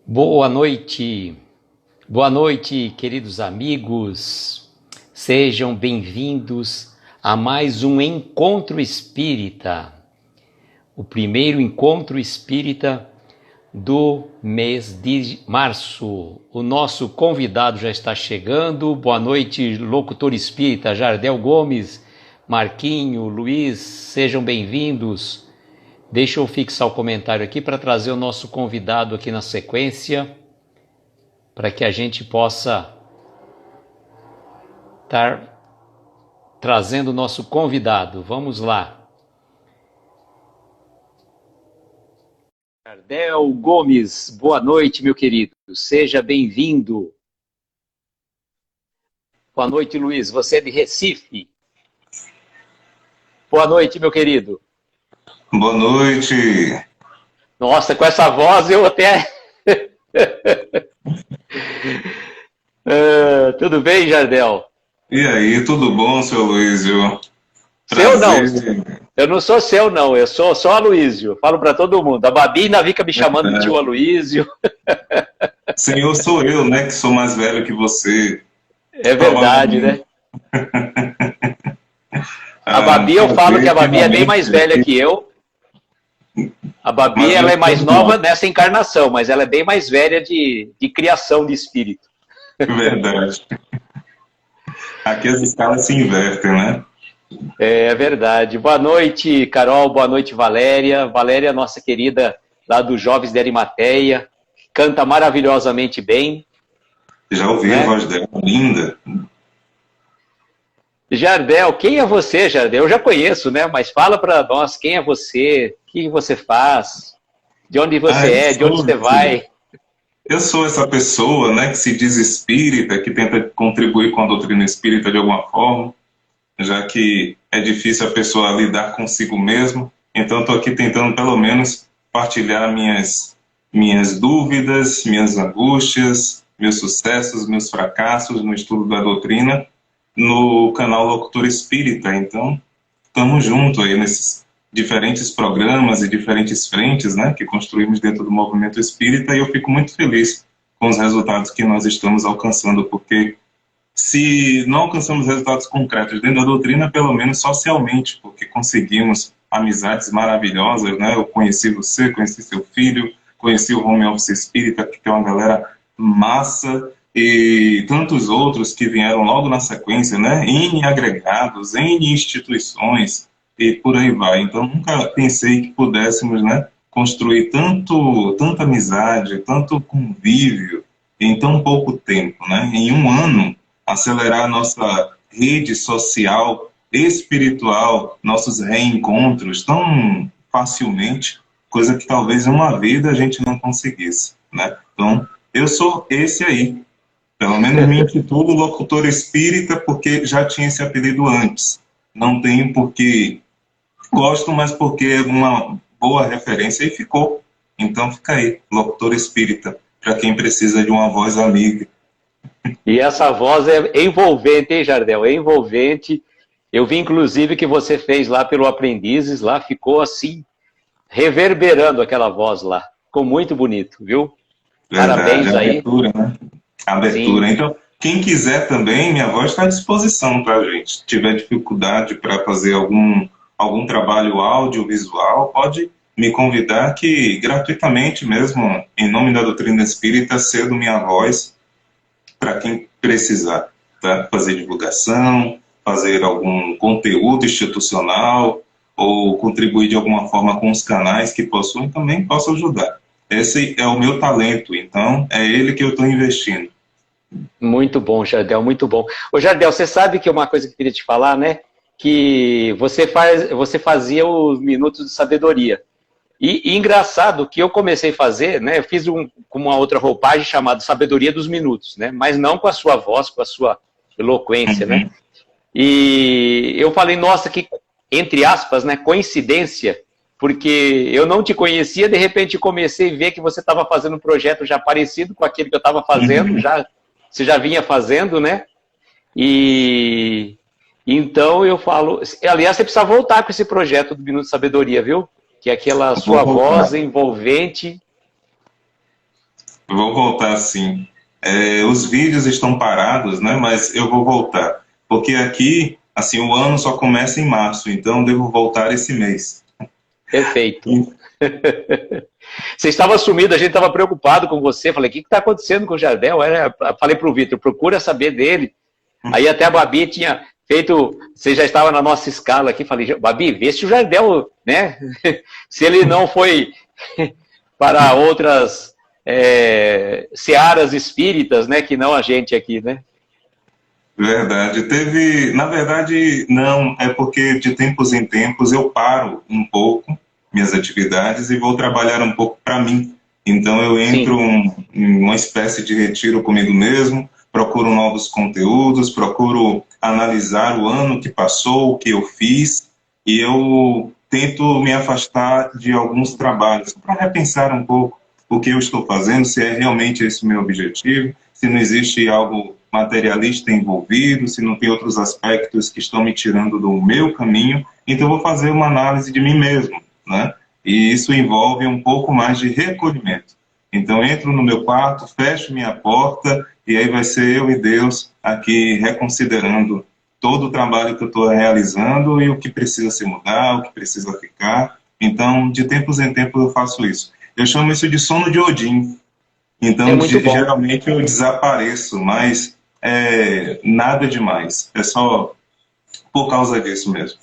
Boa noite, queridos amigos. Sejam bem-vindos a mais um Encontro Espírita, o primeiro encontro espírita do mês de março. O nosso convidado já está chegando. Boa noite, locutor espírita Jardel Gomes, Marquinho, Luiz, sejam bem-vindos. Deixa eu fixar o comentário aqui para trazer o nosso convidado aqui na sequência, para que a gente possa estar trazendo o nosso convidado. Vamos lá. Jardel Gomes, boa noite, meu querido. Seja bem-vindo. Boa noite, Luiz. Você é de Recife. Boa noite, meu querido. Boa noite. Nossa, com essa voz eu até... tudo bem, Jardel? E aí, tudo bom, seu Luísio? Seu não, eu não sou seu não, eu sou só Aloísio, falo para todo mundo. A Babi ainda fica me chamando de tio Aloísio. Senhor, sou eu, né, que sou mais velho que você. É verdade, né? A Babi, eu falo que a Babi é bem mais velha que eu. A Babi, ela é mais nova nessa encarnação, mas ela é bem mais velha de criação de espírito. Verdade. Aqui as escalas se invertem, né? É verdade. Boa noite, Carol. Boa noite, Valéria. Valéria, nossa querida lá dos Jovens de Arimateia. Canta maravilhosamente bem. Já ouvi a voz dela, linda. Jardel, quem é você, Jardel? Eu já conheço, né? Mas fala para nós, quem é você? O que você faz? De onde você é? De onde você vai? Eu sou essa pessoa, né, que se diz espírita, que tenta contribuir com a doutrina espírita de alguma forma, já que é difícil a pessoa lidar consigo mesmo. Então, estou aqui tentando, pelo menos, partilhar minhas dúvidas, minhas angústias, meus sucessos, meus fracassos no estudo da doutrina, no canal Locutor Espírita. Então, estamos juntos aí nesses diferentes programas e diferentes frentes, né, que construímos dentro do movimento espírita, e eu fico muito feliz com os resultados que nós estamos alcançando, porque se não alcançamos resultados concretos dentro da doutrina, pelo menos socialmente, porque conseguimos amizades maravilhosas, né? Eu conheci você, conheci seu filho, conheci o Home Office Espírita, que tem uma galera massa, e tantos outros que vieram logo na sequência, né? N agregados, N instituições, e por aí vai. Então, nunca pensei que pudéssemos, né, construir tanta amizade, tanto convívio em tão pouco tempo, né? Em um ano, acelerar a nossa rede social, espiritual, nossos reencontros tão facilmente, coisa que talvez em uma vida a gente não conseguisse, né? Então, eu sou esse aí. Pelo menos me intitulo locutor espírita porque já tinha esse apelido antes. Não tenho porque gosto, mas porque é uma boa referência e ficou. Então fica aí, locutor espírita, para quem precisa de uma voz amiga. E essa voz é envolvente, hein, Jardel? É envolvente. Eu vi, inclusive, que você fez lá pelo Aprendizes, lá ficou assim, reverberando aquela voz lá. Ficou muito bonito, viu? Verdade, parabéns aí. Abertura, né? Abertura. Sim. Então, quem quiser também, minha voz está à disposição para a gente. Se tiver dificuldade para fazer algum trabalho audiovisual, pode me convidar que, gratuitamente mesmo, em nome da doutrina espírita, cedo minha voz para quem precisar, tá? Fazer divulgação, fazer algum conteúdo institucional ou contribuir de alguma forma com os canais que possuem, também posso ajudar. Esse é o meu talento, então é ele que eu estou investindo. Muito bom, Jardel, muito bom. Ô, Jardel, você sabe que uma coisa que eu queria te falar, né? Que você fazia os minutos de sabedoria. E engraçado que eu comecei a fazer, né? Eu fiz com uma outra roupagem chamada Sabedoria dos Minutos, né? Mas não com a sua voz, com a sua eloquência, né? E eu falei, nossa, que, entre aspas, né? Coincidência, porque eu não te conhecia, de repente comecei a ver que você estava fazendo um projeto já parecido com aquele que eu estava fazendo, você já vinha fazendo, né? E então eu falo, aliás, você precisa voltar com esse projeto do Minuto de Sabedoria, viu? Que é aquela sua voz envolvente. Vou voltar sim. Os vídeos estão parados, né? Mas eu vou voltar. Porque aqui, assim, o ano só começa em março, então eu devo voltar esse mês. Perfeito. Você estava sumido, a gente estava preocupado com você. Falei, o que está acontecendo com o Jardel? Falei para o Vitor, procura saber dele. Aí até a Babi tinha feito, você já estava na nossa escala aqui, falei, Babi, vê se o Jardel, né? Se ele não foi para outras searas espíritas, né? Que não a gente aqui, né? Verdade. Na verdade, não, é porque de tempos em tempos eu paro um pouco minhas atividades e vou trabalhar um pouco para mim. Então eu entro em uma espécie de retiro comigo mesmo, procuro novos conteúdos, procuro analisar o ano que passou, o que eu fiz, e eu tento me afastar de alguns trabalhos para repensar um pouco o que eu estou fazendo, se é realmente esse o meu objetivo, se não existe algo materialista envolvido, se não tem outros aspectos que estão me tirando do meu caminho, então eu vou fazer uma análise de mim mesmo, né? E isso envolve um pouco mais de recolhimento. Então entro no meu quarto, fecho minha porta, e aí vai ser eu e Deus aqui reconsiderando todo o trabalho que eu estou realizando e o que precisa se mudar, o que precisa ficar. Então, de tempos em tempos eu faço isso. Eu chamo isso de sono de Odin. Então, geralmente eu desapareço, mas nada demais. É só por causa disso mesmo.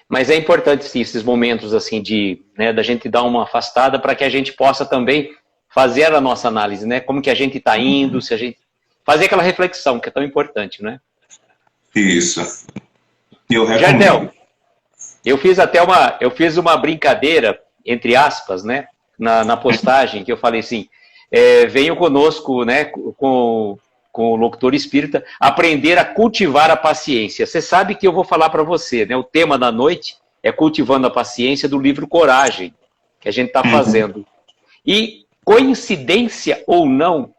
Mas é importante, sim, esses momentos assim da gente dar uma afastada para que a gente possa também fazer a nossa análise, né? Como que a gente está indo, se a gente fazer aquela reflexão que é tão importante, né? Isso. Eu recomendo. Jardel, eu fiz uma brincadeira, entre aspas, né? Na postagem, que eu falei assim, venham conosco, né? Com o locutor espírita, aprender a cultivar a paciência. Você sabe que eu vou falar para você, né? O tema da noite é Cultivando a Paciência, do livro Coragem, que a gente está fazendo. E, coincidência ou não,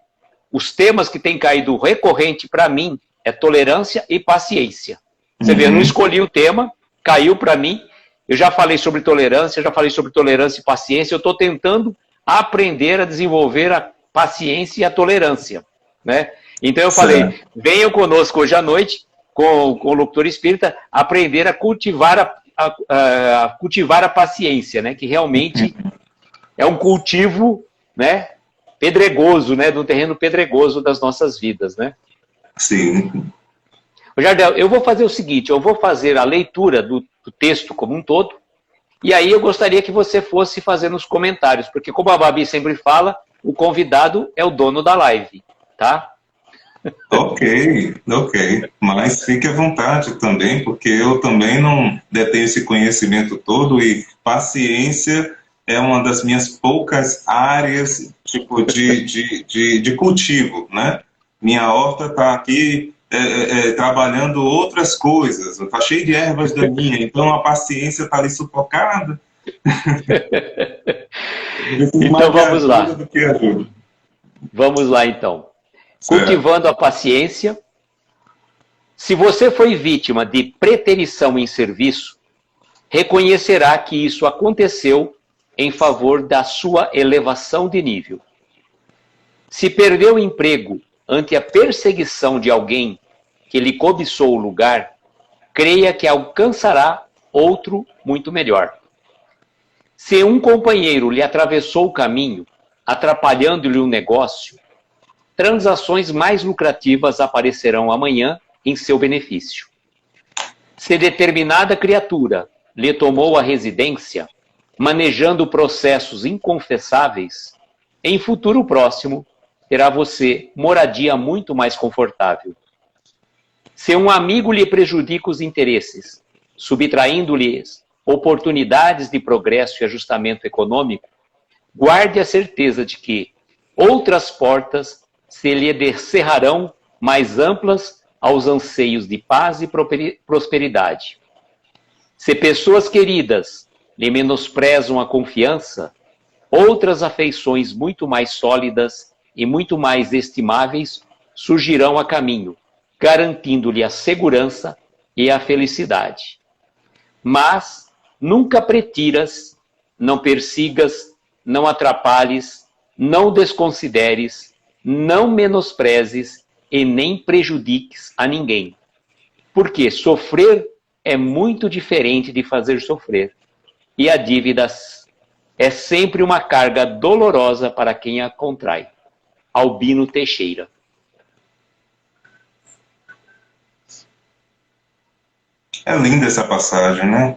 os temas que têm caído recorrente para mim é tolerância e paciência. Você vê, eu não escolhi o tema, caiu para mim, eu já falei sobre tolerância, e paciência, eu estou tentando aprender a desenvolver a paciência e a tolerância, né? Então eu falei, venham conosco hoje à noite, com o locutor espírita, aprender a cultivar a paciência, né? Que realmente é um cultivo, né? Pedregoso, né? Do terreno pedregoso das nossas vidas, né? Sim. Jardel, eu vou fazer o seguinte, eu vou fazer a leitura do texto como um todo, e aí eu gostaria que você fosse fazendo os comentários, porque como a Babi sempre fala, o convidado é o dono da live, tá? Ok. Mas fique à vontade também, porque eu também não detenho esse conhecimento todo e paciência é uma das minhas poucas áreas tipo, de cultivo, né? Minha horta está aqui trabalhando outras coisas, está cheio de ervas daninhas, então a paciência está ali sufocada. Então vamos lá. Vamos lá então. Cultivando a paciência. Se você foi vítima de preterição em serviço, reconhecerá que isso aconteceu em favor da sua elevação de nível. Se perdeu o emprego ante a perseguição de alguém que lhe cobiçou o lugar, creia que alcançará outro muito melhor. Se um companheiro lhe atravessou o caminho, atrapalhando-lhe o negócio, transações mais lucrativas aparecerão amanhã em seu benefício. Se determinada criatura lhe tomou a residência, manejando processos inconfessáveis, em futuro próximo terá você moradia muito mais confortável. Se um amigo lhe prejudica os interesses, subtraindo-lhes oportunidades de progresso e ajustamento econômico, guarde a certeza de que outras portas se lhe descerrarão mais amplas aos anseios de paz e prosperidade. Se pessoas queridas lhe menosprezam a confiança, outras afeições muito mais sólidas e muito mais estimáveis surgirão a caminho, garantindo-lhe a segurança e a felicidade. Mas nunca pretiras, não persigas, não atrapalhes, não desconsideres, não menosprezes e nem prejudiques a ninguém. Porque sofrer é muito diferente de fazer sofrer. E a dívida é sempre uma carga dolorosa para quem a contrai. Albino Teixeira. É linda essa passagem, né?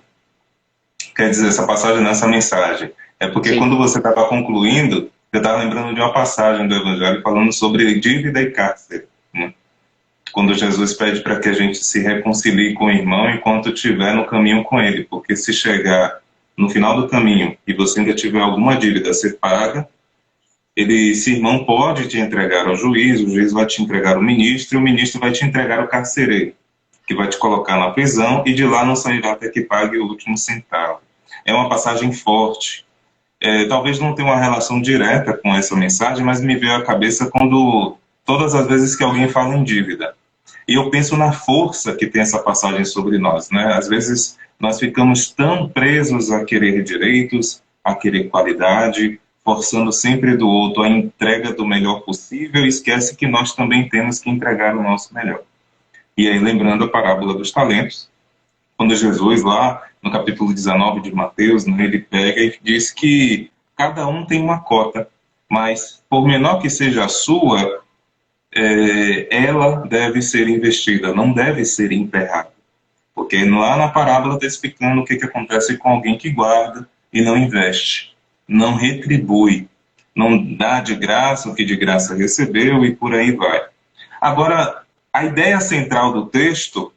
Quer dizer, essa passagem nessa mensagem. É porque Sim. quando você estava concluindo, eu estava lembrando de uma passagem do Evangelho falando sobre dívida e cárcere, né? Quando Jesus pede para que a gente se reconcilie com o irmão enquanto estiver no caminho com ele. Porque se chegar no final do caminho e você ainda tiver alguma dívida a ser paga, esse irmão pode te entregar ao juiz, o juiz vai te entregar ao ministro, e o ministro vai te entregar ao carcereiro, que vai te colocar na prisão e de lá não sairá até que pague o último centavo. É uma passagem forte. Talvez não tenha uma relação direta com essa mensagem, mas me veio à cabeça quando todas as vezes que alguém fala em dívida. E eu penso na força que tem essa passagem sobre nós, né? Às vezes nós ficamos tão presos a querer direitos, a querer qualidade, forçando sempre do outro a entrega do melhor possível e esquece que nós também temos que entregar o nosso melhor. E aí, lembrando a parábola dos talentos, quando Jesus, lá no capítulo 19 de Mateus, né, ele pega e diz que cada um tem uma cota, mas por menor que seja a sua, ela deve ser investida, não deve ser enterrada. Porque lá na parábola está explicando o que acontece com alguém que guarda e não investe, não retribui, não dá de graça o que de graça recebeu e por aí vai. Agora, a ideia central do texto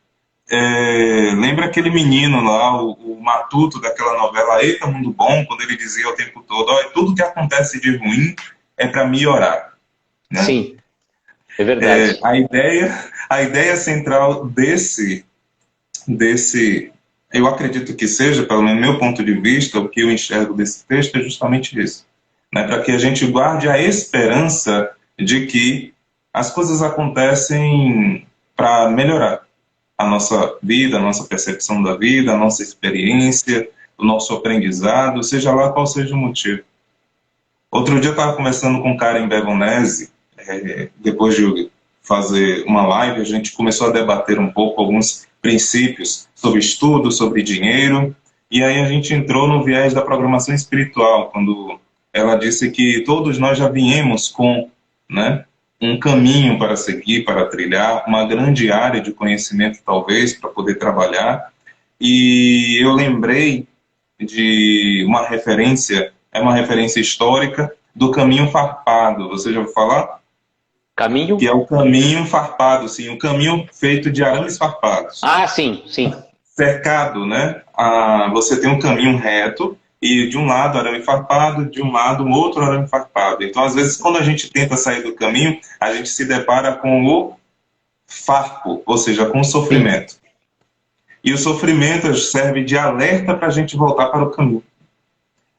lembra aquele menino lá, o matuto daquela novela Eita Mundo Bom, quando ele dizia o tempo todo, tudo que acontece de ruim é para melhorar. Né? Sim, é verdade. A ideia central desse, eu acredito que seja, pelo menos do meu ponto de vista, o que eu enxergo desse texto é justamente isso. Né? Para que a gente guarde a esperança de que as coisas acontecem para melhorar a nossa vida, a nossa percepção da vida, a nossa experiência, o nosso aprendizado, seja lá qual seja o motivo. Outro dia eu estava conversando com um cara em Bevonese, depois de fazer uma live, a gente começou a debater um pouco alguns princípios sobre estudo, sobre dinheiro, e aí a gente entrou no viés da programação espiritual, quando ela disse que todos nós já viemos com, né, um caminho para seguir, para trilhar, uma grande área de conhecimento, talvez, para poder trabalhar. E eu lembrei de uma referência, é uma referência histórica, do caminho farpado. Você já ouviu falar? Caminho? Que é o caminho farpado, sim, o caminho feito de arames farpados. Ah, sim, sim. Cercado, né? Você tem um caminho reto, e de um lado arame farpado, de um lado outro arame farpado. Então, às vezes, quando a gente tenta sair do caminho, a gente se depara com o farpo, ou seja, com o sofrimento. Sim. E o sofrimento serve de alerta para a gente voltar para o caminho.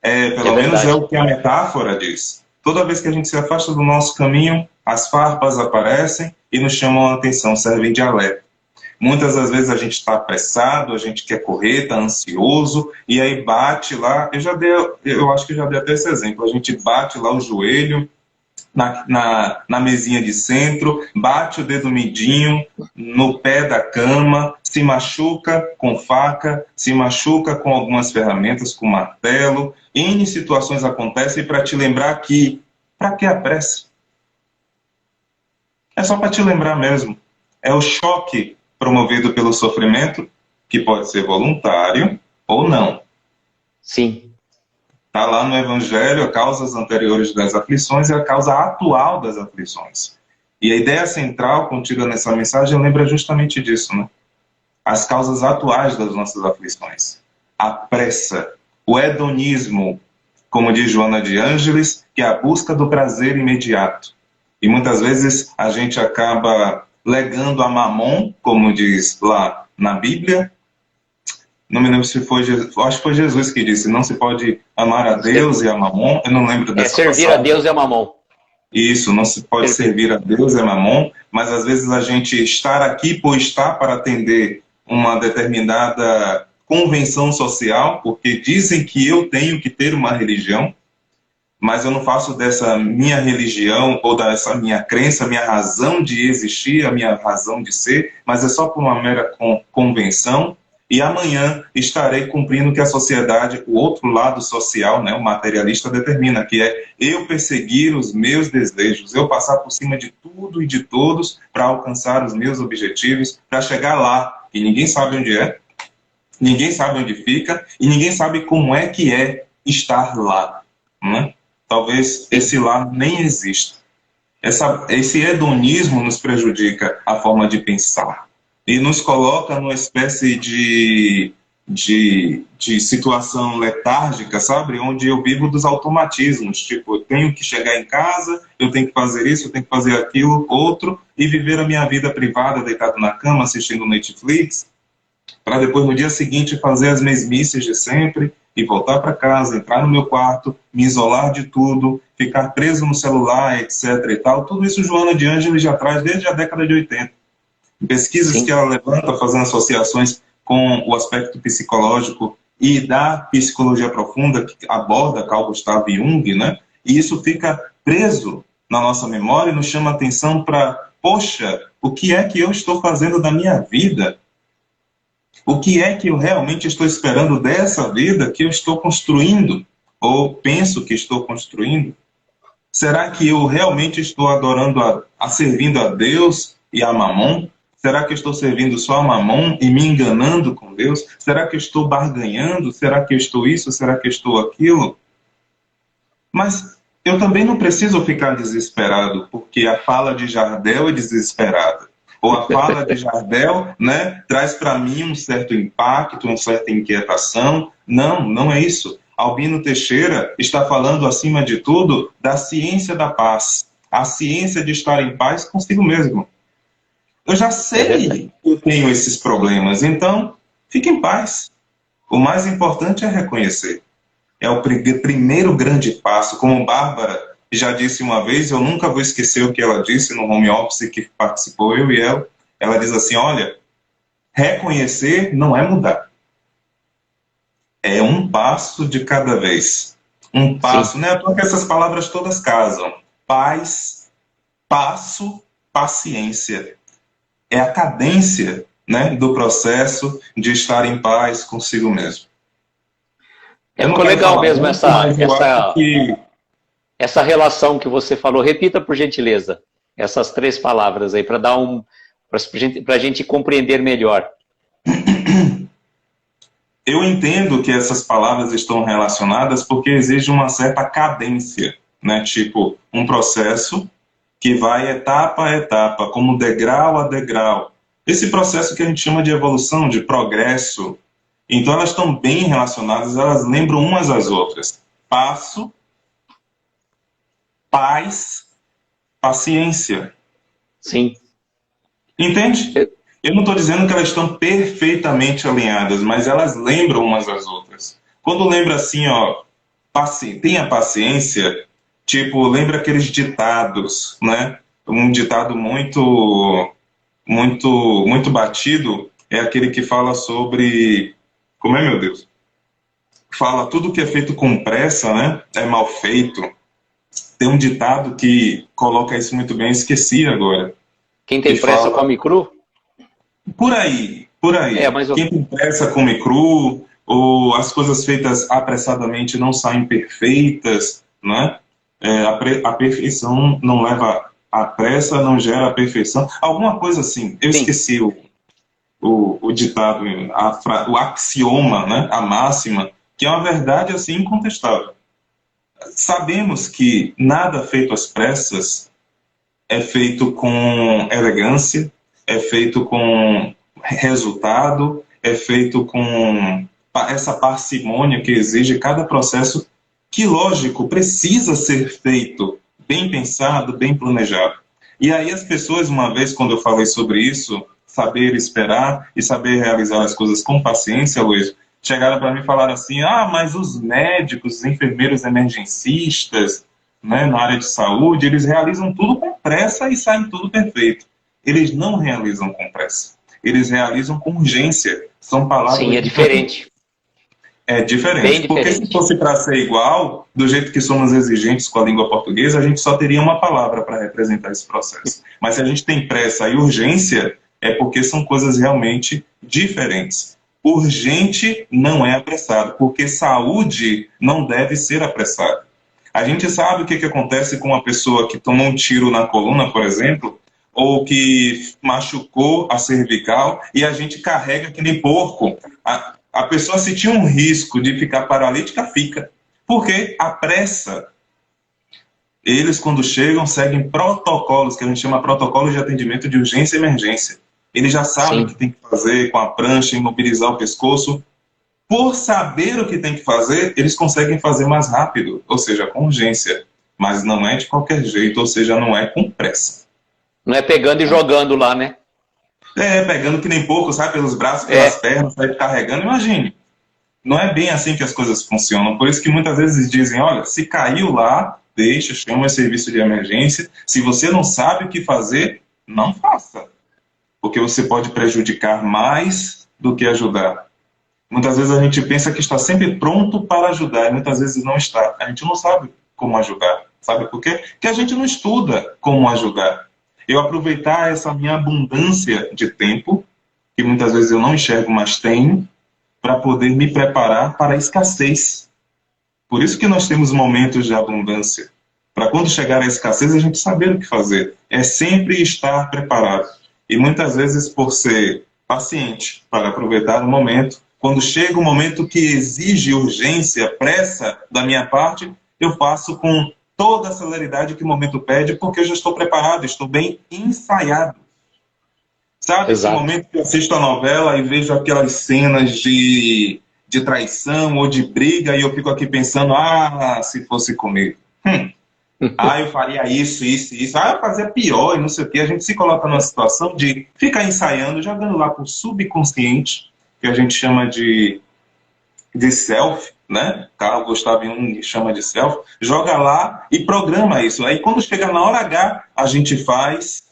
Pelo menos é o que a metáfora diz. Toda vez que a gente se afasta do nosso caminho, as farpas aparecem e nos chamam a atenção, servem de alerta. Muitas das vezes a gente está apressado, a gente quer correr, está ansioso, e aí bate lá, eu acho que já dei até esse exemplo, a gente bate lá o joelho na mesinha de centro, bate o dedo midinho no pé da cama, se machuca com faca, se machuca com algumas ferramentas, com martelo, N situações acontecem para te lembrar que, para que a pressa? É só para te lembrar mesmo, é o choque promovido pelo sofrimento, que pode ser voluntário ou não. Sim. Está lá no Evangelho a causas anteriores das aflições e a causa atual das aflições. E a ideia central contida nessa mensagem lembra justamente disso, né? As causas atuais das nossas aflições. A pressa, o hedonismo, como diz Joana de Ângeles, que é a busca do prazer imediato. E muitas vezes a gente acaba legando a Mamon, como diz lá na Bíblia. Não me lembro se foi Jesus, acho que foi Jesus que disse, não se pode amar a Deus e a Mamon, eu não lembro dessa servir passagem. A Deus e a Mamon. Isso, não se pode servir a Deus e a Mamon, mas às vezes a gente estar aqui por estar para atender uma determinada convenção social, porque dizem que eu tenho que ter uma religião, mas eu não faço dessa minha religião ou dessa minha crença, minha razão de existir, a minha razão de ser, mas é só por uma mera convenção. E amanhã estarei cumprindo o que a sociedade, o outro lado social, né, o materialista, determina, que é eu perseguir os meus desejos, eu passar por cima de tudo e de todos para alcançar os meus objetivos, para chegar lá. E ninguém sabe onde é, ninguém sabe onde fica, e ninguém sabe como é que é estar lá. Né? Talvez esse lá nem exista. Esse hedonismo nos prejudica a forma de pensar e nos coloca numa espécie de situação letárgica, sabe? Onde eu vivo dos automatismos. Tipo, eu tenho que chegar em casa, eu tenho que fazer isso, eu tenho que fazer aquilo, outro, e viver a minha vida privada, deitado na cama, assistindo Netflix, para depois, no dia seguinte, fazer as mesmices de sempre e voltar para casa, entrar no meu quarto, me isolar de tudo, ficar preso no celular, etc. e tal. Tudo isso Joana de Ângeles já traz desde a década de 80. Pesquisas Sim. que ela levanta fazendo associações com o aspecto psicológico e da psicologia profunda, que aborda Carl Gustav Jung, né? E isso fica preso na nossa memória e nos chama a atenção para, poxa, o que é que eu estou fazendo da minha vida? O que é que eu realmente estou esperando dessa vida que eu estou construindo? Ou penso que estou construindo? Será que eu realmente estou adorando, servindo a Deus e a Mamon? Será que eu estou servindo só a Mamon e me enganando com Deus? Será que eu estou barganhando? Será que eu estou isso? Será que eu estou aquilo? Mas eu também não preciso ficar desesperado, porque a fala de Jardel é desesperada. Ou a fala de Jardel, né, traz para mim um certo impacto, uma certa inquietação. Não, não é isso. Albino Teixeira está falando, acima de tudo, da ciência da paz. A ciência de estar em paz consigo mesmo. Eu já sei que eu tenho esses problemas, então fique em paz. O mais importante é reconhecer. É o primeiro grande passo. Como Bárbara já disse uma vez, eu nunca vou esquecer o que ela disse no home office que participou, eu e ela. Ela diz assim, olha, reconhecer não é mudar. É um passo de cada vez. Um passo, né? Porque essas palavras todas casam. Paz, passo, paciência. É a cadência, né, do processo de estar em paz consigo mesmo. Ficou legal mesmo muito, essa relação que você falou. Repita, por gentileza, essas 3 palavras aí, para dar para a gente compreender melhor. Eu entendo que essas palavras estão relacionadas porque exige uma certa cadência, né? Tipo, um processo que vai etapa a etapa, como degrau a degrau. Esse processo que a gente chama de evolução, de progresso. Então elas estão bem relacionadas, elas lembram umas às outras. Passo, paz, paciência. Sim. Entende? Eu não estou dizendo que elas estão perfeitamente alinhadas, mas elas lembram umas às outras. Quando lembra assim, ó, tenha paciência, tipo, lembra aqueles ditados, né? Um ditado muito batido é aquele que fala sobre... Como é, meu Deus? Fala tudo que é feito com pressa, né? É mal feito. Tem um ditado que coloca isso muito bem, esqueci agora. Quem tem pressa come cru? Por aí, por aí. Quem tem pressa come cru, ou as coisas feitas apressadamente não saem perfeitas, né? A perfeição não leva a pressa, não gera a perfeição. Alguma coisa assim. Eu esqueci o ditado, o axioma, né? A máxima, que é uma verdade assim incontestável. Sabemos que nada feito às pressas é feito com elegância, é feito com resultado, é feito com essa parcimônia que exige cada processo, que, lógico, precisa ser feito bem pensado, bem planejado. E aí as pessoas, uma vez, quando eu falei sobre isso, saber esperar e saber realizar as coisas com paciência, Luiz, chegaram para mim e falaram assim, mas os médicos, os enfermeiros emergencistas, né, na área de saúde, eles realizam tudo com pressa e saem tudo perfeito. Eles não realizam com pressa. Eles realizam com urgência. São palavras... Sim, é diferente. É diferente. Bem Porque diferente. se fosse para ser igual, do jeito que somos exigentes com a língua portuguesa, a gente só teria uma palavra para representar esse processo. Mas se a gente tem pressa e urgência, é porque são coisas realmente diferentes. Urgente não é apressado, porque saúde não deve ser apressada. A gente sabe o que acontece com uma pessoa que tomou um tiro na coluna, por exemplo, ou que machucou a cervical, e a gente carrega que nem porco. A pessoa, se tinha um risco de ficar paralítica, fica. Porque a pressa, eles quando chegam seguem protocolos, que a gente chama protocolos de atendimento de urgência e emergência. Eles já sabem o que tem que fazer com a prancha, imobilizar o pescoço. Por saber o que tem que fazer, eles conseguem fazer mais rápido, ou seja, com urgência. Mas não é de qualquer jeito, ou seja, não é com pressa. Não é pegando e jogando lá, né? Pegando que nem pouco, sabe, pelos braços, pelas pernas, sai carregando, imagine. Não é bem assim que as coisas funcionam. Por isso que muitas vezes dizem, olha, se caiu lá, deixa, chama o serviço de emergência. Se você não sabe o que fazer, não faça. Porque você pode prejudicar mais do que ajudar. Muitas vezes a gente pensa que está sempre pronto para ajudar, e muitas vezes não está. A gente não sabe como ajudar. Sabe por quê? Porque a gente não estuda como ajudar. Eu aproveitar essa minha abundância de tempo, que muitas vezes eu não enxergo, mas tenho, para poder me preparar para a escassez. Por isso que nós temos momentos de abundância. Para quando chegar a escassez, a gente saber o que fazer. É sempre estar preparado. E muitas vezes, por ser paciente, para aproveitar o momento, quando chega o momento que exige urgência, pressa da minha parte, eu faço com toda a celeridade que o momento pede, porque eu já estou preparado, estou bem ensaiado. Sabe, Exato. esse momento que eu assisto a novela e vejo aquelas cenas de traição ou de briga, e eu fico aqui pensando, se fosse comigo. Eu faria isso. Eu fazia pior e não sei o quê. A gente se coloca numa situação de ficar ensaiando, jogando lá para o subconsciente, que a gente chama de self, né? Carl Gustav Jung chama de self. Joga lá e programa isso. Aí quando chega na hora H, a gente faz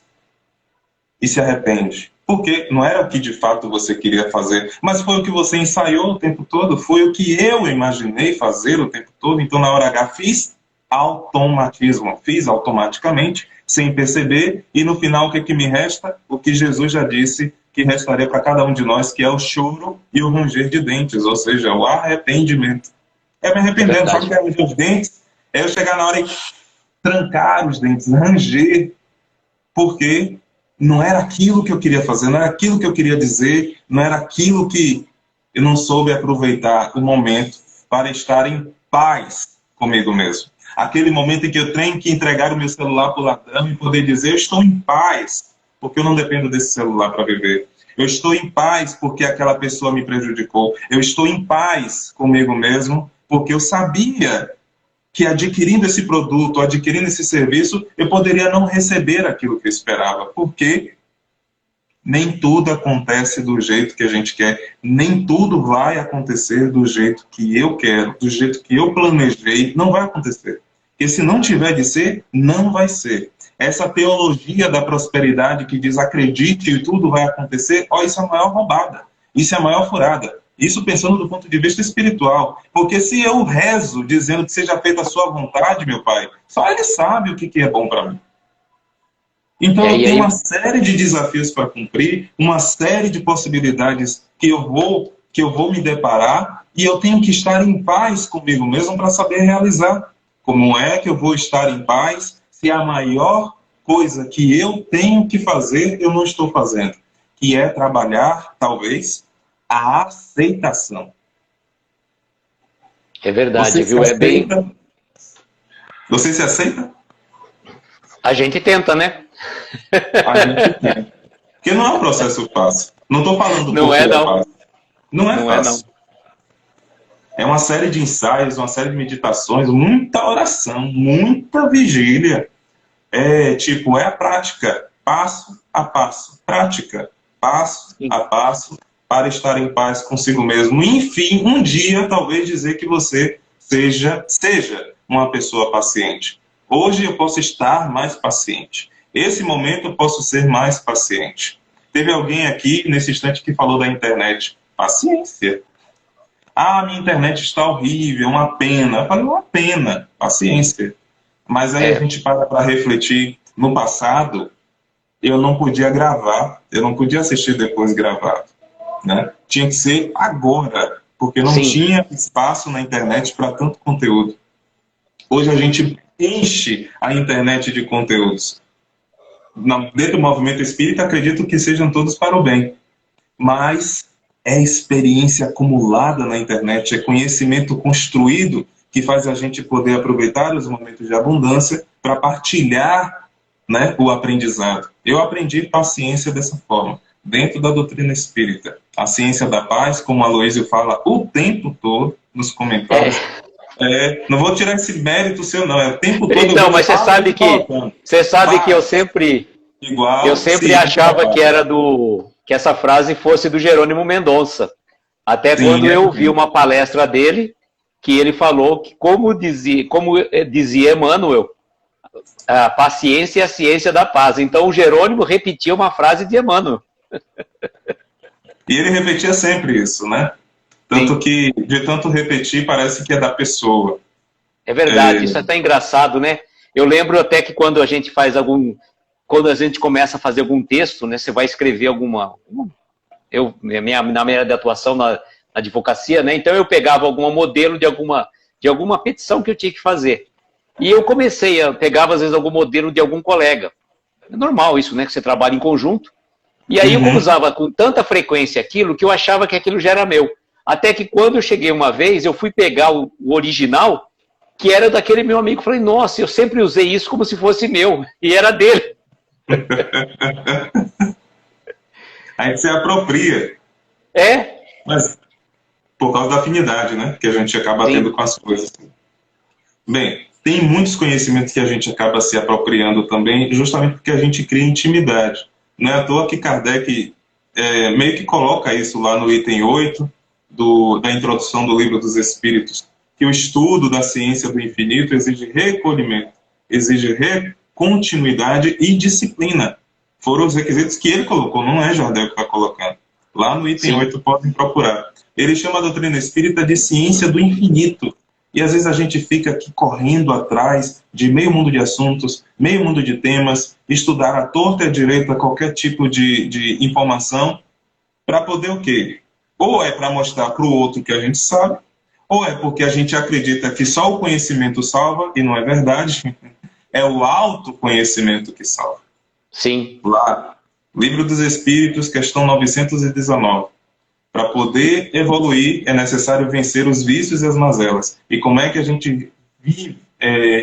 e se arrepende. Porque não era o que de fato você queria fazer, mas foi o que você ensaiou o tempo todo, foi o que eu imaginei fazer o tempo todo, então na hora H fiz automatismo, fiz automaticamente, sem perceber, e no final o que me resta? O que Jesus já disse que restaria para cada um de nós, que é o choro e o ranger de dentes, ou seja, o arrependimento. É me arrependendo, só que ranger os dentes é eu chegar na hora e trancar os dentes, ranger, porque não era aquilo que eu queria fazer, não era aquilo que eu queria dizer, não era aquilo que eu não soube aproveitar o momento para estar em paz comigo mesmo. Aquele momento em que eu tenho que entregar o meu celular para o ladrão e poder dizer, eu estou em paz, porque eu não dependo desse celular para viver. Eu estou em paz porque aquela pessoa me prejudicou. Eu estou em paz comigo mesmo porque eu sabia que adquirindo esse produto, adquirindo esse serviço, eu poderia não receber aquilo que eu esperava. Porque nem tudo acontece do jeito que a gente quer, nem tudo vai acontecer do jeito que eu quero, do jeito que eu planejei, não vai acontecer. E se não tiver de ser, não vai ser. Essa teologia da prosperidade que diz acredite e tudo vai acontecer, isso é a maior roubada, isso é a maior furada. Isso pensando do ponto de vista espiritual. Porque se eu rezo dizendo que seja feita a sua vontade, meu Pai, só Ele sabe o que é bom para mim. Então eu tenho uma série de desafios para cumprir, uma série de possibilidades que eu vou me deparar, e eu tenho que estar em paz comigo mesmo para saber realizar. Como é que eu vou estar em paz se a maior coisa que eu tenho que fazer eu não estou fazendo? Que é trabalhar, talvez, a aceitação. É verdade, viu? É bem... Você se aceita? A gente tenta, né? A gente tenta. Porque não é um processo fácil. Não estou falando não é, não. Fácil. Não é fácil. Não. É uma série de ensaios, uma série de meditações, muita oração, muita vigília. É a prática, passo a passo. Prática, passo a passo, para estar em paz consigo mesmo. Enfim, um dia, talvez dizer que você seja uma pessoa paciente. Hoje eu posso estar mais paciente. Esse momento eu posso ser mais paciente. Teve alguém aqui, nesse instante, que falou da internet. Paciência. Ah, minha internet está horrível, é uma pena. Eu falei, uma pena, paciência. Mas aí a gente para refletir. No passado, eu não podia gravar, eu não podia assistir depois gravado, né? Tinha que ser agora, porque não Sim. tinha espaço na internet para tanto conteúdo. Hoje a gente enche a internet de conteúdos. Dentro do movimento espírita, acredito que sejam todos para o bem, mas é experiência acumulada na internet, é conhecimento construído que faz a gente poder aproveitar os momentos de abundância para partilhar, né, o aprendizado. Eu aprendi paciência dessa forma, dentro da doutrina espírita. A ciência da paz, como a Aloysio fala o tempo todo nos comentários. Não vou tirar esse mérito seu, não. É o tempo todo eu Então, vejo mas você sabe que paz eu igual sempre ciência da achava que paz. era que essa frase fosse do Jerônimo Mendonça. Até Sim, quando eu vi uma palestra dele, que ele falou que, como dizia Emmanuel, a paciência é a ciência da paz. Então o Jerônimo repetia uma frase de Emmanuel. E ele repetia sempre isso, né? Tanto Sim. que, de tanto repetir, parece que é da pessoa. É verdade, isso é até engraçado, né? Eu lembro até que quando a gente quando a gente começa a fazer algum texto, né? Você vai escrever na minha área de atuação na advocacia, né? Então eu pegava algum modelo de alguma petição que eu tinha que fazer. E eu pegava às vezes algum modelo de algum colega. É normal isso, né? Que você trabalha em conjunto. E aí eu usava com tanta frequência aquilo que eu achava que aquilo já era meu. Até que quando eu cheguei uma vez, eu fui pegar o original, que era daquele meu amigo. Falei, nossa, eu sempre usei isso como se fosse meu. E era dele. Aí você apropria. É? Mas por causa da afinidade, né? Que a gente acaba tendo Sim. com as coisas. Bem, tem muitos conhecimentos que a gente acaba se apropriando também, justamente porque a gente cria intimidade. Não é à toa que Kardec meio que coloca isso lá no item 8 da introdução do Livro dos Espíritos, que o estudo da ciência do infinito exige recolhimento, exige continuidade e disciplina. Foram os requisitos que ele colocou, não é Jardel que está colocando. Lá no item 8 podem procurar. Ele chama a doutrina espírita de ciência do infinito. E às vezes a gente fica aqui correndo atrás de meio mundo de assuntos, meio mundo de temas, estudar à torta e à direita qualquer tipo de informação, para poder o quê? Ou é para mostrar para o outro que a gente sabe, ou é porque a gente acredita que só o conhecimento salva, e não é verdade. É o autoconhecimento que salva. Sim. Lá, Livro dos Espíritos, questão 919. Para poder evoluir, é necessário vencer os vícios e as mazelas. E como é que a gente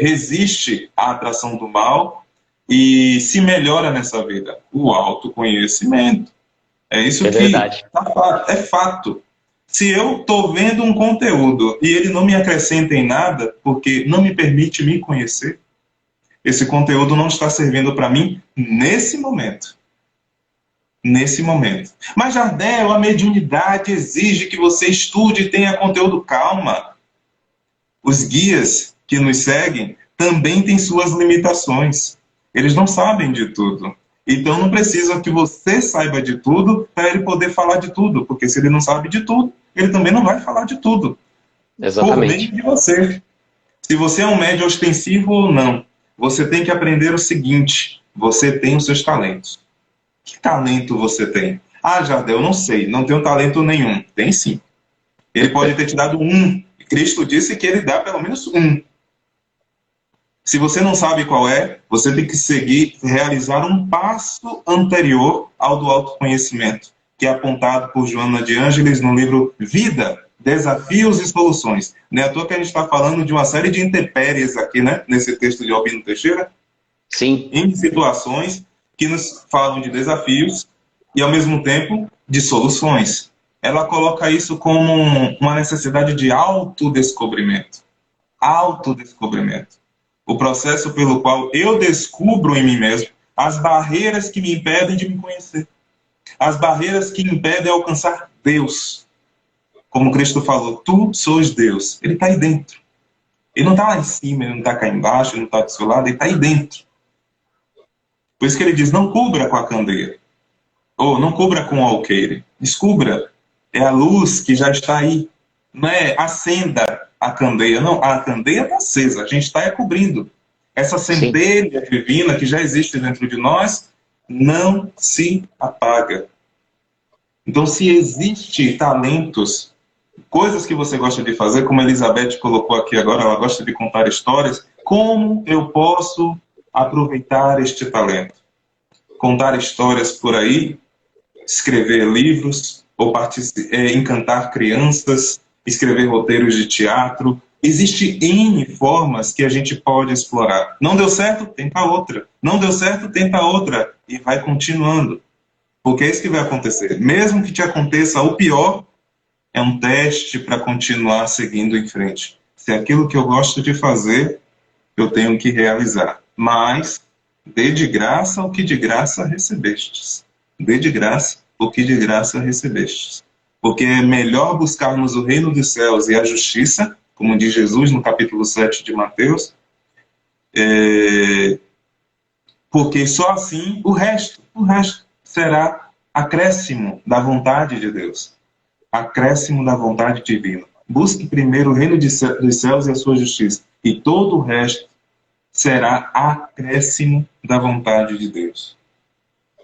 resiste à atração do mal e se melhora nessa vida? O autoconhecimento. É isso Verdade. é fato. Se eu estou vendo um conteúdo e ele não me acrescenta em nada, porque não me permite me conhecer, esse conteúdo não está servindo para mim nesse momento. Nesse momento. Mas, Jardel, a mediunidade exige que você estude e tenha conteúdo. Calma. Os guias que nos seguem também têm suas limitações. Eles não sabem de tudo. Então, não precisa que você saiba de tudo para ele poder falar de tudo. Porque se ele não sabe de tudo, ele também não vai falar de tudo. Exatamente. Por meio de você. Se você é um médium ostensivo ou não, você tem que aprender o seguinte: você tem os seus talentos. Que talento você tem? Ah, Jardel, não sei, não tenho talento nenhum. Tem sim. Ele pode ter te dado um. Cristo disse que ele dá pelo menos um. Se você não sabe qual é, você tem que realizar um passo anterior ao do autoconhecimento, que é apontado por Joana de Ângeles no livro Vida, Desafios e Soluções. Não é à toa que a gente está falando de uma série de intempéries aqui, né? Nesse texto de Albino Teixeira. Sim. Em situações que nos falam de desafios e, ao mesmo tempo, de soluções. Ela coloca isso como uma necessidade de autodescobrimento. Autodescobrimento. O processo pelo qual eu descubro em mim mesmo as barreiras que me impedem de me conhecer. As barreiras que me impedem de alcançar Deus. Como Cristo falou, tu sois Deus. Ele está aí dentro. Ele não está lá em cima, ele não está cá embaixo, ele não está do seu lado, ele está aí dentro. Por isso que ele diz, não cubra com a candeia. Ou não cubra com o alqueire. Descubra. É a luz que já está aí. não é acenda a candeia, não, a candeia está acesa, a gente está cobrindo. Essa Sim. centelha divina que já existe dentro de nós não se apaga. Então, se existe talentos, coisas que você gosta de fazer, como a Elizabeth colocou aqui agora, ela gosta de contar histórias, como eu posso aproveitar este talento? Contar histórias por aí, escrever livros, ou encantar crianças, escrever roteiros de teatro. Existem N formas que a gente pode explorar. Não deu certo? Tenta outra. Não deu certo? Tenta outra. E vai continuando. Porque é isso que vai acontecer. Mesmo que te aconteça o pior, é um teste para continuar seguindo em frente. Se é aquilo que eu gosto de fazer, eu tenho que realizar. Mas, dê de graça o que de graça recebestes. Dê de graça o que de graça recebestes. Porque é melhor buscarmos o reino dos céus e a justiça, como diz Jesus no capítulo 7 de Mateus, porque só assim o resto será acréscimo da vontade de Deus. Acréscimo da vontade divina. Busque primeiro o reino dos céus e a sua justiça, e todo o resto será acréscimo da vontade de Deus.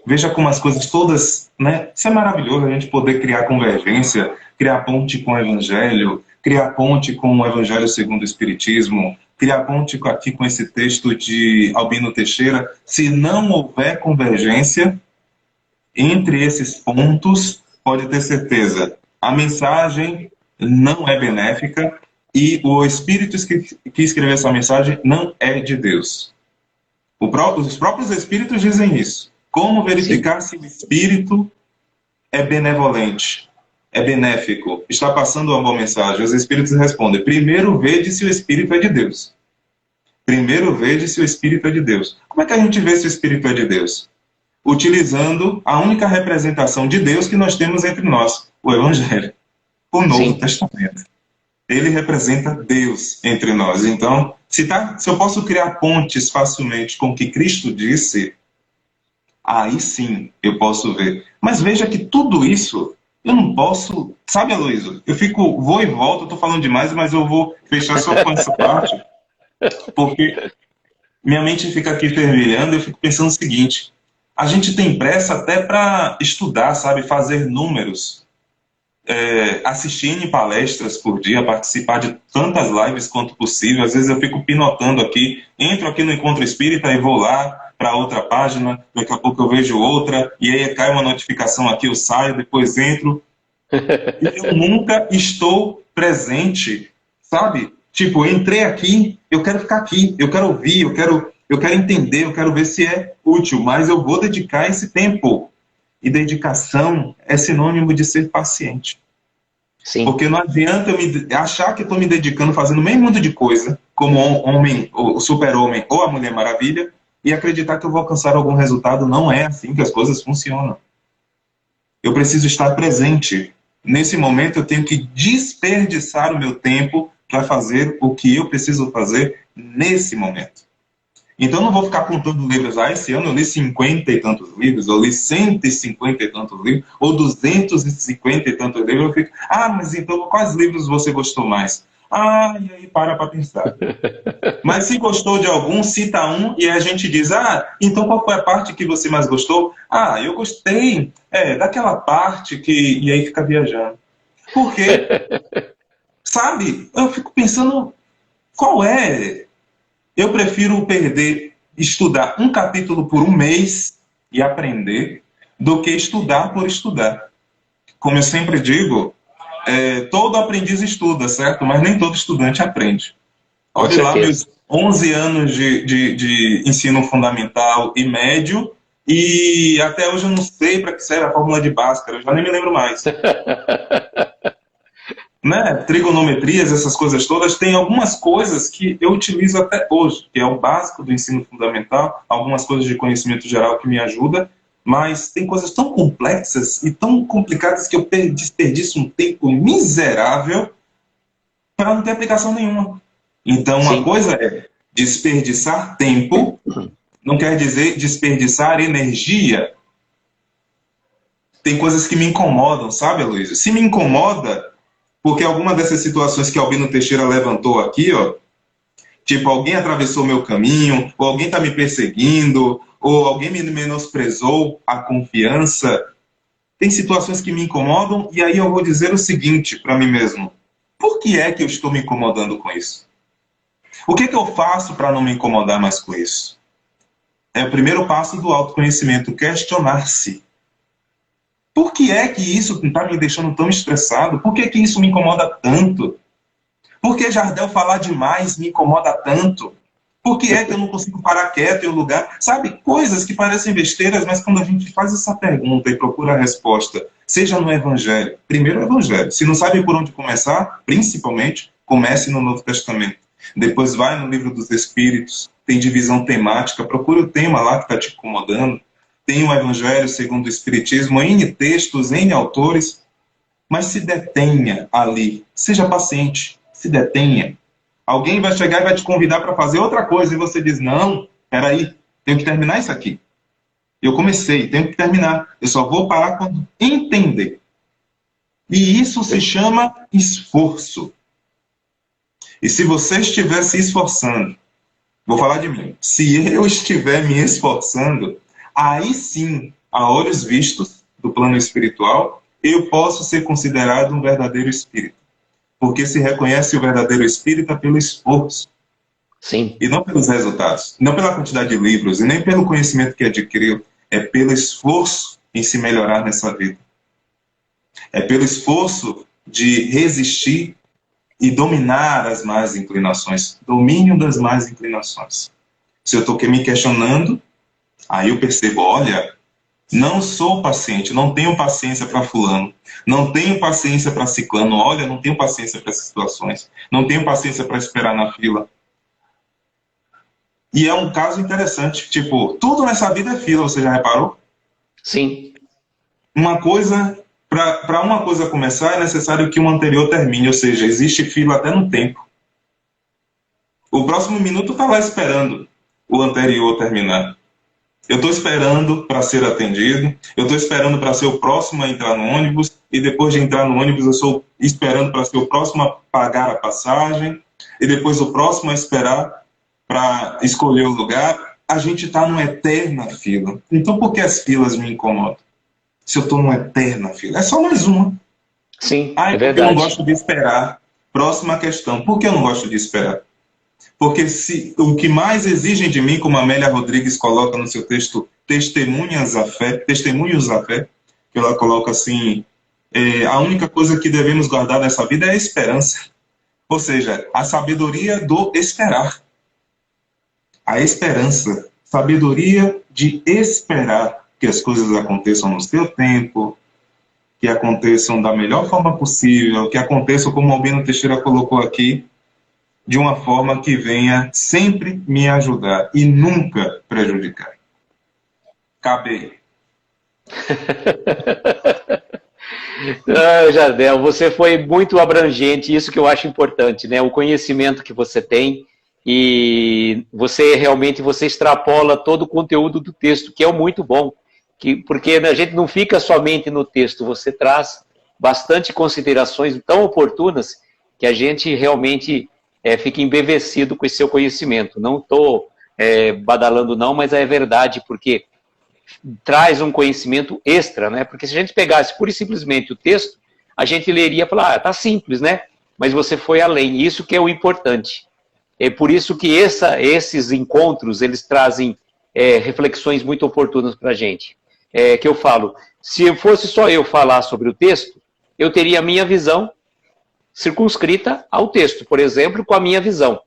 Veja como as coisas todas, né? Isso é maravilhoso, a gente poder criar convergência, criar ponte com o Evangelho, criar ponte com o Evangelho segundo o Espiritismo, criar ponte aqui com esse texto de Albino Teixeira. Se não houver convergência entre esses pontos, pode ter certeza, a mensagem não é benéfica e o espírito que escreveu essa mensagem não é de Deus. Os próprios espíritos dizem isso. Como verificar se o espírito é benevolente, é benéfico, está passando uma boa mensagem? Os espíritos respondem: primeiro vede se o espírito é de Deus. Primeiro vede se o espírito é de Deus. Como é que a gente vê se o espírito é de Deus? Utilizando a única representação de Deus que nós temos entre nós, o Evangelho, o Novo Testamento. Ele representa Deus entre nós. Então, se eu posso criar pontes facilmente com o que Cristo disse, aí sim eu posso ver. Mas veja que tudo isso eu não posso... Sabe, Aloysio? Vou e volto, estou falando demais, mas eu vou fechar só com essa parte, porque minha mente fica aqui fervilhando e eu fico pensando o seguinte: a gente tem pressa até para estudar, sabe? Fazer números, assistir em palestras por dia, participar de tantas lives quanto possível. Às vezes eu fico pinotando aqui, entro aqui no Encontro Espírita e vou lá para outra página, daqui a pouco eu vejo outra, e aí cai uma notificação aqui, eu saio, depois entro. E eu nunca estou presente, sabe? Tipo, eu entrei aqui, eu quero ficar aqui, eu quero ouvir, eu quero entender, eu quero ver se é útil, mas eu vou dedicar esse tempo. E dedicação é sinônimo de ser paciente. Sim. Porque não adianta eu achar que estou me dedicando, fazendo o mesmo mundo de coisa, como o super-homem ou a Mulher Maravilha, e acreditar que eu vou alcançar algum resultado. Não é assim que as coisas funcionam. Eu preciso estar presente. Nesse momento eu tenho que desperdiçar o meu tempo para fazer o que eu preciso fazer nesse momento. Então eu não vou ficar contando livros. Esse ano eu li 50 e tantos livros, ou li 150 e tantos livros, ou 250 e tantos livros. Eu fico, mas então quais livros você gostou mais? E aí para pensar. Mas se gostou de algum, cita um e a gente diz, então qual foi a parte que você mais gostou? Eu gostei daquela parte que... E aí fica viajando. Por quê? Sabe? Eu fico pensando, qual é? Eu prefiro estudar um capítulo por um mês e aprender, do que estudar por estudar. Como eu sempre digo, todo aprendiz estuda, certo? Mas nem todo estudante aprende. Olha lá meus 11 anos de ensino fundamental e médio, e até hoje eu não sei para que serve a fórmula de Bhaskara, eu já nem me lembro mais. Né? Trigonometrias, essas coisas todas, tem algumas coisas que eu utilizo até hoje, que é o básico do ensino fundamental, algumas coisas de conhecimento geral que me ajudam, mas tem coisas tão complexas e tão complicadas que eu desperdiço um tempo miserável para não ter aplicação nenhuma. Então, uma coisa é desperdiçar tempo, não quer dizer desperdiçar energia. Tem coisas que me incomodam, sabe, Aloysio? Se me incomoda, Porque alguma dessas situações que Albino Teixeira levantou aqui, ó, tipo, alguém atravessou meu caminho, ou alguém está me perseguindo, ou alguém me menosprezou a confiança. Tem situações que me incomodam, e aí eu vou dizer o seguinte para mim mesmo: por que é que eu estou me incomodando com isso? O que eu faço para não me incomodar mais com isso? É o primeiro passo do autoconhecimento, questionar-se. Por que é que isso está me deixando tão estressado? Por que isso me incomoda tanto? Por que Jardel falar demais me incomoda tanto? Por que é que eu não consigo parar quieto em um lugar? Sabe, coisas que parecem besteiras, mas quando a gente faz essa pergunta e procura a resposta, seja no Evangelho, primeiro o Evangelho. Se não sabe por onde começar, principalmente, comece no Novo Testamento. Depois vai no Livro dos Espíritos, tem divisão temática, procura o tema lá que está te incomodando. Tem o Evangelho segundo o Espiritismo, N textos, N autores, mas se detenha ali, seja paciente, se detenha. Alguém vai chegar e vai te convidar para fazer outra coisa e você diz, não, peraí, tenho que terminar isso aqui. Eu comecei, tenho que terminar. Eu só vou parar quando entender. E isso se chama esforço. E se você estiver se esforçando, vou falar de mim, se eu estiver me esforçando, aí sim, a olhos vistos do plano espiritual, eu posso ser considerado um verdadeiro espírita. Porque se reconhece o verdadeiro espírita pelo esforço. Sim. E não pelos resultados, não pela quantidade de livros, e nem pelo conhecimento que adquiriu, é pelo esforço em se melhorar nessa vida. É pelo esforço de resistir e dominar as más inclinações. Domínio das más inclinações. Se eu estou me questionando, aí eu percebo, olha, não sou paciente, não tenho paciência para fulano, não tenho paciência para ciclano, olha, não tenho paciência para essas situações, não tenho paciência para esperar na fila. E é um caso interessante, tipo, tudo nessa vida é fila, você já reparou? Sim. Uma coisa, para uma coisa começar, é necessário que uma anterior termine, ou seja, existe fila até no tempo. O próximo minuto está lá esperando o anterior terminar. Eu estou esperando para ser atendido, eu estou esperando para ser o próximo a entrar no ônibus, e depois de entrar no ônibus eu estou esperando para ser o próximo a pagar a passagem, e depois o próximo a esperar para escolher o lugar. A gente está numa eterna fila. Então por que as filas me incomodam? Se eu estou numa eterna fila. É só mais uma. Sim, é verdade. Porque eu não gosto de esperar. Próxima questão. Por que eu não gosto de esperar? Porque o que mais exigem de mim, como a Amélia Rodrigues coloca no seu texto Testemunhos à Fé, que ela coloca assim, a única coisa que devemos guardar nessa vida é a esperança. Ou seja, a sabedoria do esperar. A esperança. Sabedoria de esperar que as coisas aconteçam no seu tempo, que aconteçam da melhor forma possível, que aconteçam como o Albino Teixeira colocou aqui, de uma forma que venha sempre me ajudar e nunca prejudicar. Acabei. Jardel, você foi muito abrangente, isso que eu acho importante, né? O conhecimento que você tem e você extrapola todo o conteúdo do texto, que é muito bom, porque a gente não fica somente no texto, você traz bastante considerações tão oportunas que a gente realmente fica embevecido com esse seu conhecimento. Não estou badalando não, mas é verdade, porque traz um conhecimento extra, né? Porque se a gente pegasse pura e simplesmente o texto, a gente leria e falar, tá simples, né? Mas você foi além, isso que é o importante. É por isso que esses encontros, eles trazem reflexões muito oportunas para a gente. Que eu falo, se fosse só eu falar sobre o texto, eu teria a minha visão circunscrita ao texto, por exemplo, com a minha visão.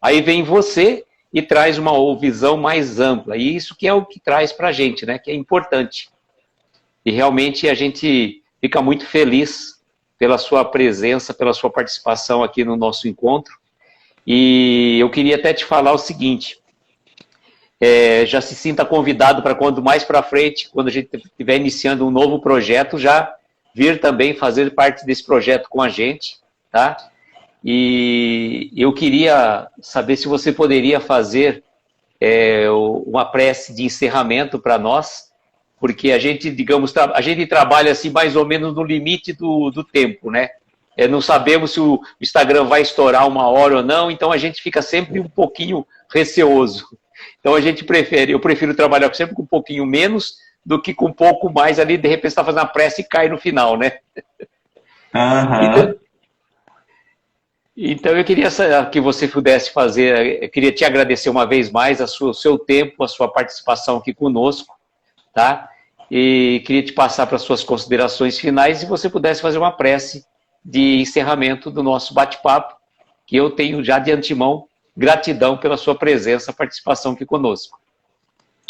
Aí vem você e traz uma visão mais ampla, e isso que é o que traz para a gente, né? Que é importante. E realmente a gente fica muito feliz pela sua presença, pela sua participação aqui no nosso encontro. E eu queria até te falar o seguinte, já se sinta convidado para quando mais para frente, quando a gente estiver iniciando um novo projeto, já vir também fazer parte desse projeto com a gente, tá? E eu queria saber se você poderia fazer uma prece de encerramento para nós, porque a gente, digamos, a gente trabalha assim mais ou menos no limite do tempo, né? não sabemos se o Instagram vai estourar 1 hora ou não, então a gente fica sempre um pouquinho receoso. Então eu prefiro trabalhar sempre com um pouquinho menos do que com um pouco mais ali, de repente está fazendo a prece e cai no final, né? Aham. Então eu queria que você pudesse fazer, eu queria te agradecer uma vez mais o seu tempo, a sua participação aqui conosco, tá? E queria te passar para as suas considerações finais, se você pudesse fazer uma prece de encerramento do nosso bate-papo, que eu tenho já de antemão gratidão pela sua presença, participação aqui conosco.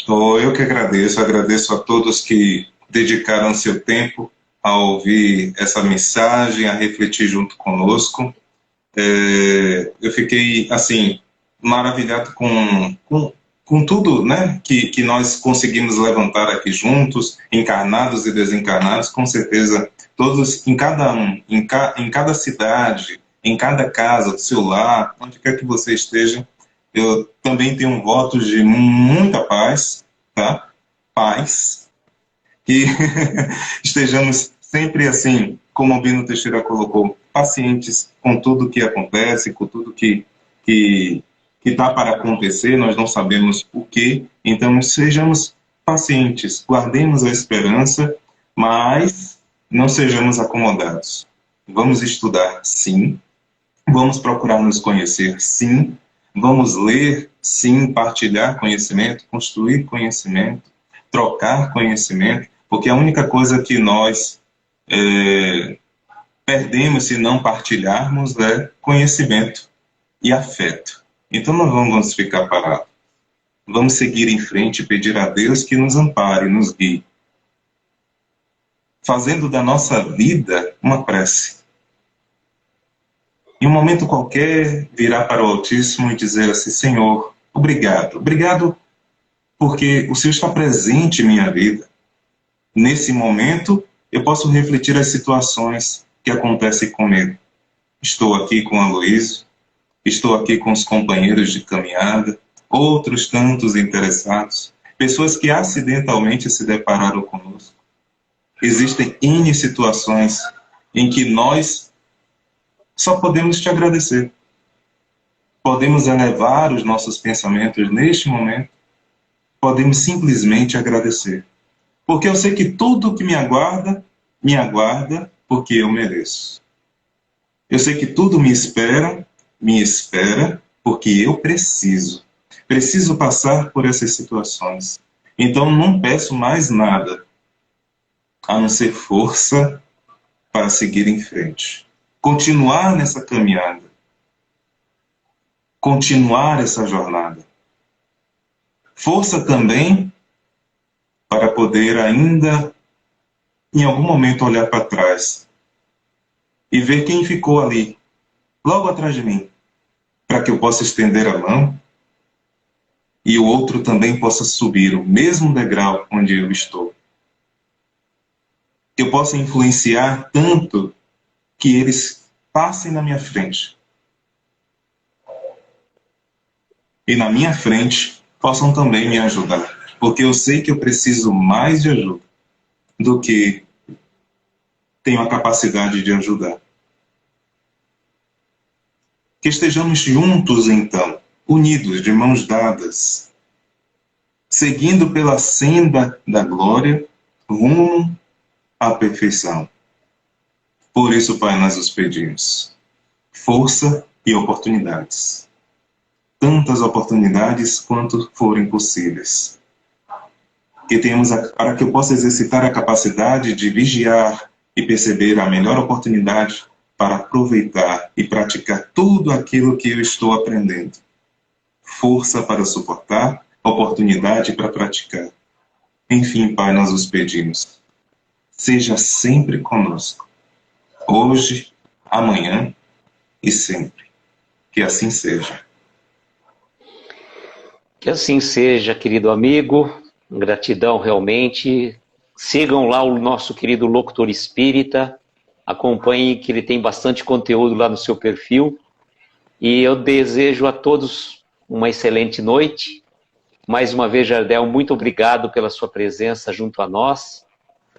Eu que agradeço a todos que dedicaram seu tempo a ouvir essa mensagem, a refletir junto conosco. Eu fiquei, assim, maravilhado com tudo, né, que nós conseguimos levantar aqui juntos, encarnados e desencarnados, com certeza, todos, em cada cidade, em cada casa, do seu lar, onde quer que você esteja, eu também tenho um voto de muita paz, tá? Paz. Que estejamos sempre assim, como o Bino Teixeira colocou, pacientes com tudo que acontece, com tudo que está para acontecer, nós não sabemos o que, então sejamos pacientes, guardemos a esperança, mas não sejamos acomodados. Vamos estudar, sim, vamos procurar nos conhecer, sim, vamos ler, sim, partilhar conhecimento, construir conhecimento, trocar conhecimento, porque a única coisa que nós perdemos se não partilharmos é conhecimento e afeto. Então não vamos ficar parados. Vamos seguir em frente e pedir a Deus que nos ampare, nos guie. Fazendo da nossa vida uma prece. Em um momento qualquer, virar para o Altíssimo e dizer assim: Senhor, obrigado. Obrigado porque o Senhor está presente em minha vida. Nesse momento, eu posso refletir as situações que acontecem comigo. Estou aqui com a Luísa, estou aqui com os companheiros de caminhada, outros tantos interessados, pessoas que acidentalmente se depararam conosco. Existem N situações em que nós só podemos te agradecer. Podemos elevar os nossos pensamentos neste momento, podemos simplesmente agradecer. Porque eu sei que tudo que me aguarda porque eu mereço. Eu sei que tudo me espera porque eu preciso. Preciso passar por essas situações. Então não peço mais nada, a não ser força para seguir em frente. Continuar nessa caminhada. Continuar essa jornada. Força também para poder ainda, em algum momento, olhar para trás e ver quem ficou ali, logo atrás de mim, para que eu possa estender a mão e o outro também possa subir o mesmo degrau onde eu estou. Que eu possa influenciar tanto que eles passem na minha frente. E na minha frente possam também me ajudar. Porque eu sei que eu preciso mais de ajuda do que tenho a capacidade de ajudar. Que estejamos juntos, então, unidos, de mãos dadas, seguindo pela senda da glória, rumo à perfeição. Por isso, Pai, nós os pedimos força e oportunidades. Tantas oportunidades quanto forem possíveis. Que tenhamos para que eu possa exercitar a capacidade de vigiar e perceber a melhor oportunidade para aproveitar e praticar tudo aquilo que eu estou aprendendo. Força para suportar, oportunidade para praticar. Enfim, Pai, nós os pedimos. Seja sempre conosco. Hoje, amanhã e sempre. Que assim seja. Que assim seja, querido amigo. Gratidão realmente. Sigam lá o nosso querido Locutor Espírita. Acompanhem que ele tem bastante conteúdo lá no seu perfil. E eu desejo a todos uma excelente noite. Mais uma vez, Jardel, muito obrigado pela sua presença junto a nós.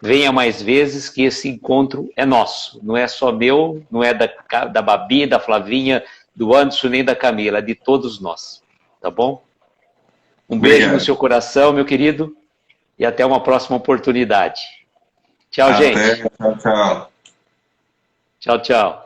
venha mais vezes, que esse encontro é nosso. Não é só meu, não é da Babi, da Flavinha, do Anderson, nem da Camila, é de todos nós. Tá bom? Um beijo no seu coração, meu querido, e até uma próxima oportunidade. Tchau, gente. Tchau, tchau. Tchau, tchau.